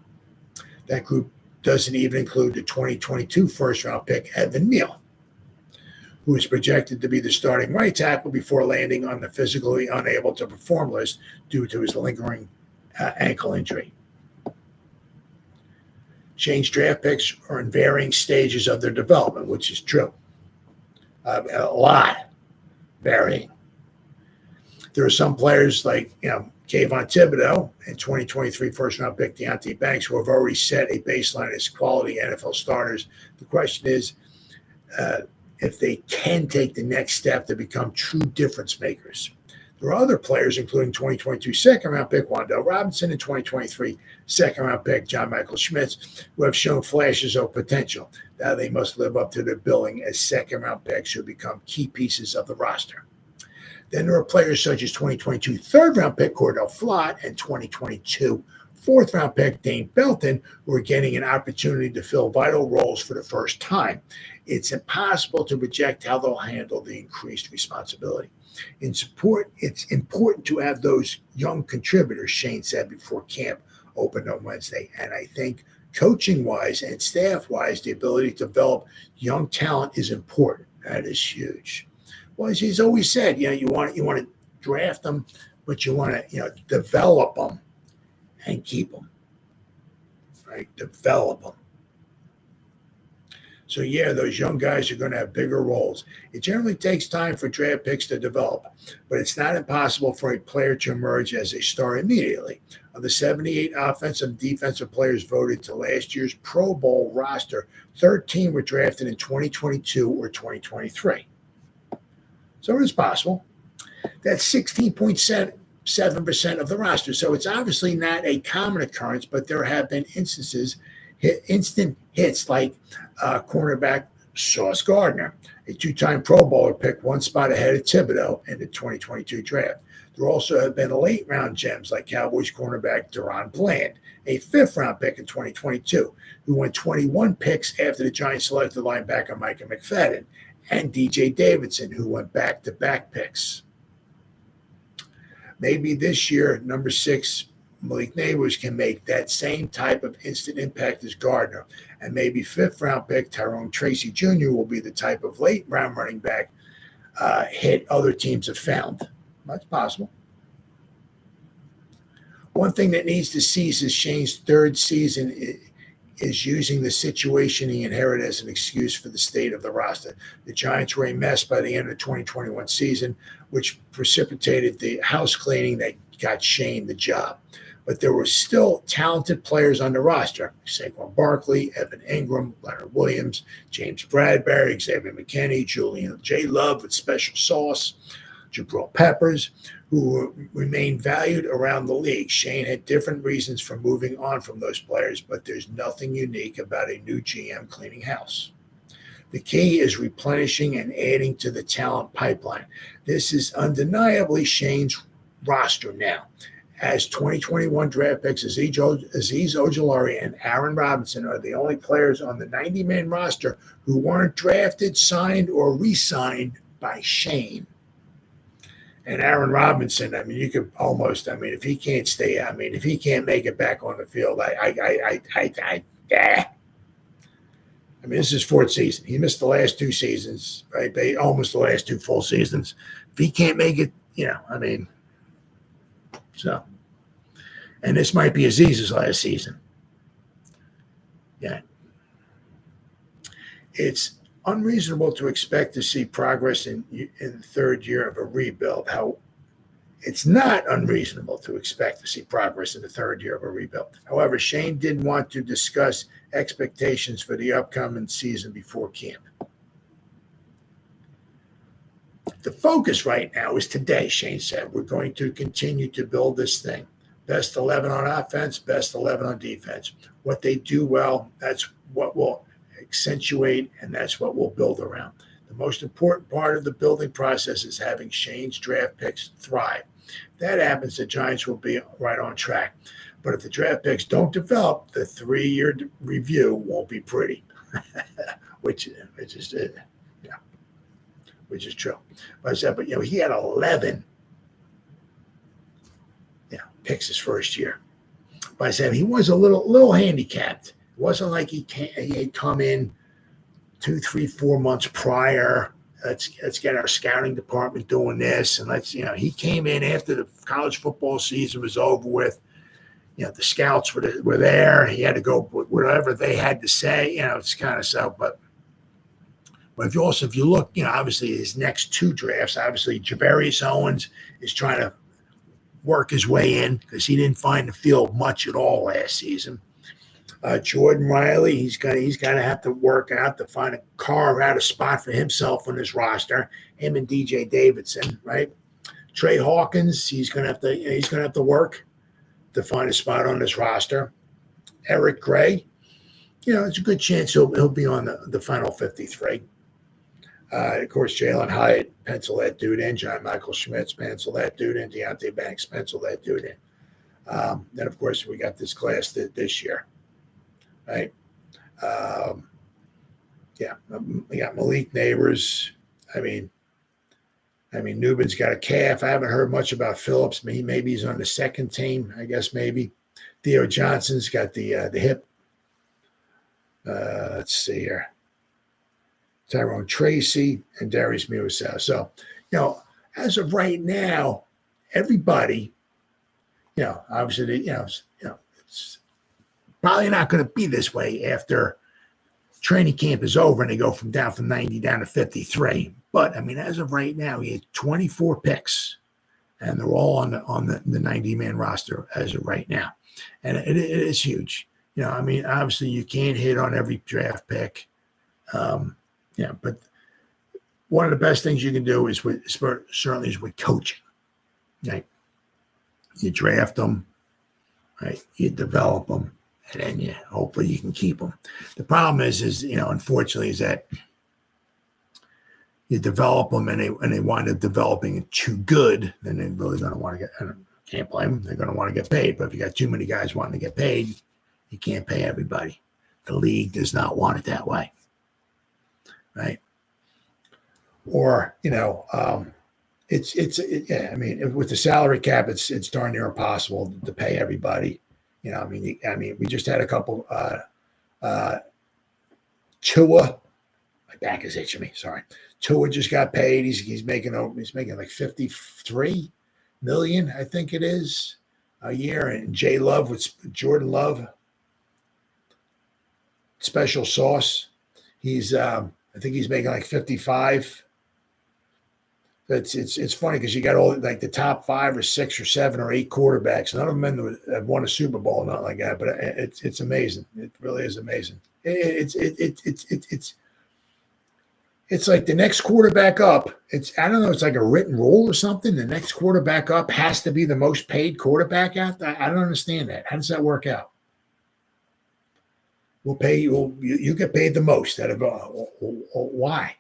that group doesn't even include the 2022 first-round pick, Evan Neal, who is projected to be the starting right tackle before landing on the physically unable to perform list due to his lingering ankle injury. Shane's draft picks are in varying stages of their development, which is true. A lot varying. There are some players like, Kayvon Thibodeau and 2023 first-round pick Deonte Banks, who have already set a baseline as quality NFL starters. The question is if they can take the next step to become true difference makers. There are other players, including 2022 second-round pick Wan'Dale Robinson and 2023 second-round pick John Michael Schmitz, who have shown flashes of potential. Now they must live up to their billing as second-round picks who become key pieces of the roster. Then there are players such as 2022 third-round pick Cordell Flott and 2022 fourth-round pick Dane Belton, who are getting an opportunity to fill vital roles for the first time. It's impossible to project how they'll handle the increased responsibility. It's important to have those young contributors, Shane said before camp opened on Wednesday. And I think coaching-wise and staff-wise, the ability to develop young talent is important. That is huge. Well, as he's always said, you want to draft them, but you want to develop them and keep them, right? Develop them. So, those young guys are going to have bigger roles. It generally takes time for draft picks to develop, but it's not impossible for a player to emerge as a star immediately. Of the 78 offensive and defensive players voted to last year's Pro Bowl roster, 13 were drafted in 2022 or 2023. So it's possible. That's 16.7% of the roster. So it's obviously not a common occurrence, but there have been instant hits like cornerback Sauce Gardner, a two-time Pro Bowler, picked one spot ahead of Thibodeau in the 2022 draft. There also have been late-round gems like Cowboys cornerback Deron Bland, a fifth-round pick in 2022, who went 21 picks after the Giants selected linebacker Micah McFadden, and DJ Davidson, who went back-to-back picks. Maybe this year, number 6, Malik Nabers can make that same type of instant impact as Gardner, and maybe fifth-round pick Tyrone Tracy Jr. will be the type of late-round running back hit other teams have found. That's possible. One thing that needs to cease is Shane's third season is using the situation he inherited as an excuse for the state of the roster. The Giants were a mess by the end of the 2021 season, which precipitated the house cleaning that got Shane the job. But there were still talented players on the roster: Saquon Barkley, Evan Ingram, Leonard Williams, James Bradberry, Xavier McKinney, Julian J. Love with special sauce, Jabril Peppers, who remain valued around the league. Shane had different reasons for moving on from those players, but there's nothing unique about a new GM cleaning house. The key is replenishing and adding to the talent pipeline. This is undeniably Shane's roster now, as 2021 draft picks Azeez Ojulari and Aaron Robinson are the only players on the 90-man roster who weren't drafted, signed, or re-signed by Shane. And Aaron Robinson, you could almost, if he can't stay, if he can't make it back on the field, this is his fourth season. He missed the last 2 seasons, right? Almost the last 2 full seasons. If he can't make it, so. And this might be Azeez's last season. Yeah. It's unreasonable to expect to see progress in the third year of a rebuild. It's not unreasonable to expect to see progress in the third year of a rebuild. However, Shane didn't want to discuss expectations for the upcoming season before camp. The focus right now is today, Shane said. We're going to continue to build this thing. Best 11 on offense, best 11 on defense. What they do well, that's what will accentuate, and that's what we'll build around. The most important part of the building process is having Shane's draft picks thrive. If that happens, the Giants will be right on track. But if the draft picks don't develop, the 3-year review won't be pretty, which is true. But I said, he had 11 picks his first year. But I said he was a little handicapped. It wasn't like he had come in 2, 3, 4 months prior. Let's get our scouting department doing this, and he came in after the college football season was over with. The scouts were there. He had to go whatever they had to say. It's kind of so. But if you look, obviously his next 2 drafts, obviously Javarius Owens is trying to work his way in because he didn't find the field much at all last season. Jordan Riley, he's gonna have to work out to carve out a spot for himself on this roster. Him and DJ Davidson, right? Trey Hawkins, he's gonna have to work to find a spot on this roster. Eric Gray, it's a good chance he'll be on the final 53. Of course, Jalen Hyatt, pencil that dude in. John Michael Schmitz, pencil that dude in. Deontay Banks, pencil that dude in. Then, of course, we got this class this year, right? We got Malik Nabers. I mean, Nubin's got a calf. I haven't heard much about Phillips. Maybe he's on the second team. I guess maybe. Theo Johnson's got the hip. Let's see here. Tyrone Tracy and Darius Muasau. So, as of right now, everybody, obviously, it's probably not going to be this way after training camp is over and they go from 90 down to 53. But as of right now, he had 24 picks, and they're all on the 90-man roster as of right now, and it is huge. Obviously you can't hit on every draft pick. But one of the best things you can do is with coaching. Right? You draft them, right? You develop them, and then hopefully you can keep them. The problem is unfortunately, is that you develop them and they wind up developing it too good, then they're really going to want to get. I can't blame them. They're going to want to get paid. But if you got too many guys wanting to get paid, you can't pay everybody. The league does not want it that way. Right. Or, with the salary cap, it's darn near impossible to pay everybody. We just had a couple, Tua, my back is itching me. Sorry. Tua just got paid. He's making like 53 million, I think it is, a year. And Jordan Love, special sauce. I think he's making like 55. It's funny because you got all like the top 5 or 6 or 7 or 8 quarterbacks. None of them have won a Super Bowl, not like that. But it's amazing. It really is amazing. It's like the next quarterback up. I don't know. It's like a written rule or something. The next quarterback up has to be the most paid quarterback out there. I don't understand that. How does that work out? We'll pay you. You get paid the most. Why?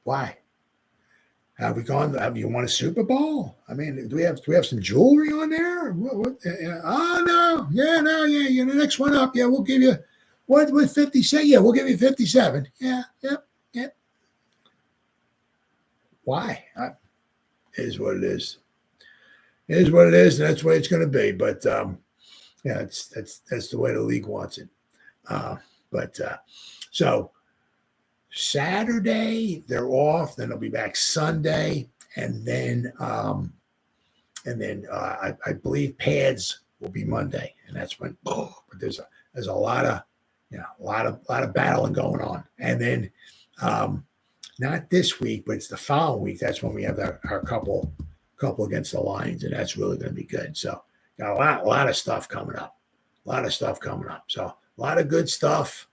Why? Have you won a Super Bowl? Do we have some jewelry on there? What? Oh no, yeah. You're the next one up. Yeah, we'll give you with 50 cents. Yeah, we'll give you 57. Yeah. Why? It is what it is. It is what it is, and that's the way it's going to be. But that's the way the league wants it. So Saturday they're off. Then they'll be back Sunday, and then I believe pads will be Monday, and that's when. But there's a lot of battling going on, and then not this week, but it's the following week. That's when we have our couple against the Lions, and that's really going to be good. So got a lot of stuff coming up. So a lot of good stuff.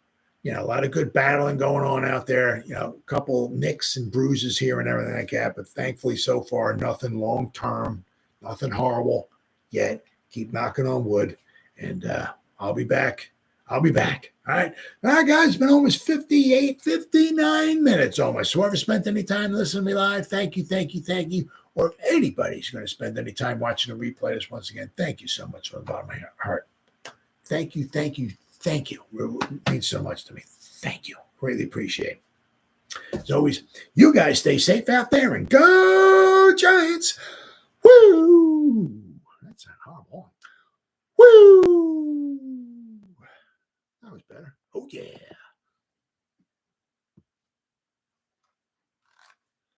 A lot of good battling going on out there. A couple nicks and bruises here and everything like that. But thankfully, so far, nothing long term, nothing horrible yet. Keep knocking on wood, and I'll be back. All right, guys. It's been almost 59 minutes almost. So whoever spent any time listening to me live, thank you. Or if anybody's going to spend any time watching the replay this once again, thank you so much from the bottom of my heart. Thank you. It means so much to me. Thank you. Greatly appreciate it. As always, you guys stay safe out there and go Giants. Woo! That's not horrible. Woo! That was better. Oh, yeah.